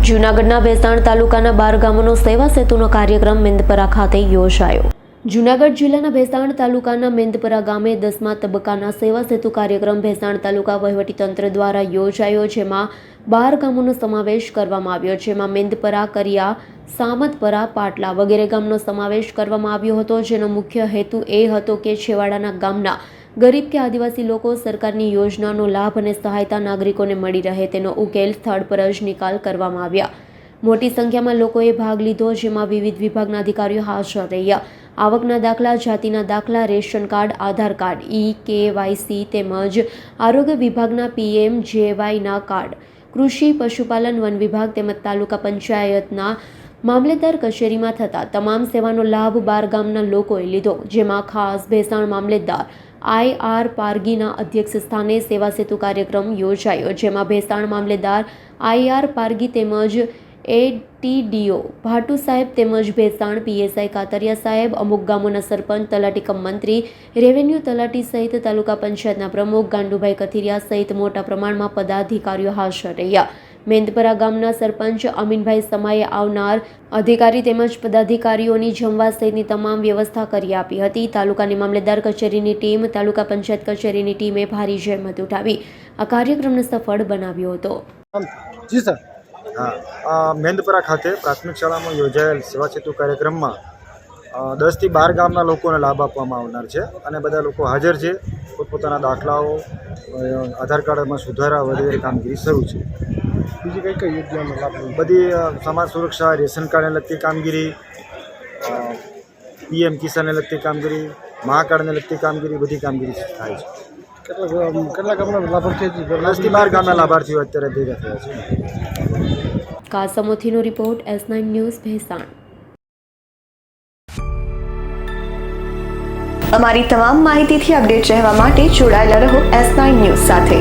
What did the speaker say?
જૂનાગઢના ભેસાણ તાલુકાના 12 ગામોનો સેવા સેતુનો કાર્યક્રમ મેંદપરા ખાતે યોજાયો। જૂનાગઢ જિલ્લાના ભેસાણ તાલુકાના મેંદપરા ગામે 10મા તબક્કાના સેવા સેતુ કાર્યક્રમ ભેસાણ તાલુકા વહીવટીતંત્ર દ્વારા યોજાયો, જેમાં 12 ગામોનો સમાવેશ કરવામાં આવ્યો, જેમાં મેંદપરા, કરિયા, સામતપરા, પાટલા વગેરે ગામનો સમાવેશ કરવામાં આવ્યો હતો, જેનો મુખ્ય હેતુ એ હતો કે છેવાડાના ગામના ગરીબ કે આદિવાસી લોકો સરકારની યોજનાનો લાભ અને સહાયતા નાગરિકોને મળી રહે તેનો ઉકેલ સ્થળ પર જ નિકાલ કરવામાં આવ્યા। મોટી સંખ્યામાં લોકોએ ભાગ લીધો, જેમાં વિવિધ વિભાગના અધિકારીઓ હાજર રહ્યા। આવકના દાખલા, જાતિના દાખલા, રેશન કાર્ડ, આધાર કાર્ડ, KYC તેમજ આરોગ્ય વિભાગના PMJYના કાર્ડ, કૃષિ, પશુપાલન, વન વિભાગ તેમજ તાલુકા પંચાયતના મામલેદાર કચેરીમાં થતા તમામ સેવાનો લાભ 12 ગામના લોકોએ લીધો, જેમાં ખાસ ભેસાણ મામલેદાર IR પારગીના અધ્યક્ષ સ્થાને સેવા સેતુ કાર્યક્રમ યોજાયો, જેમાં ભેસાણ મામલેદાર IR પારગી તેમજ ATDO ભાટુ સાહેબ તેમજ ભેસાણ PSI કાતરિયા સાહેબ, અમુક ગામોના સરપંચ, તલાટી કમ મંત્રી, રેવન્યુ તલાટી સહિત તાલુકા પંચાયતના પ્રમુખ ગાંડુભાઈ કથિરિયા સહિત મોટા પ્રમાણમાં પદાધિકારીઓ હાજર રહ્યા। મેંદપરા ગામના સરપંચ અમીનભાઈ સમાએ આવનાર અધિકારી તેમજ પદાધિકારીઓની જમવા સહિતની તમામ વ્યવસ્થા કરી આપી હતી। તાલુકાની મામલેદાર કચેરીની ટીમ, તાલુકા પંચાયત કચેરીની ટીમે ભારી જહેમત ઉઠાવી આ કાર્યક્રમને સફળ બનાવ્યો હતો। જી સર, મેંદપરા ખાતે પ્રાથમિક શાળામાં યોજાયેલ સેવા સેતુ કાર્યક્રમમાં 10 થી 12 ગામના લોકોને લાભ આપવામાં આવનાર છે અને બધા લોકો હાજર છે। પોતપોતાના દાખલાઓ, આધાર કાર્ડમાં સુધારા વગેરે કામગીરી શરૂ છે। બીજી કઈ કઈ યોજનાનો લાભ? બધી સમાજ સુરક્ષા, રેશન કાર્ડને લગતી કામગીરી, PM કિસાનને લગતી કામગીરી, મા કાર્ડને લગતી કામગીરી, બધી કામગીરી થાય છે। કેટલા ગામના લાભાર્થીઓ? 10 થી 12 ગામના લાભાર્થીઓ અત્યારે ભેગા થયા છે। કાસમોથીનો રિપોર્ટ, S9 ન્યૂઝ, ભેસાણ। અમારી તમામ માહિતીથી અપડેટ રહેવા માટે જોડાયેલા રહો S9 ન્યૂઝ સાથે।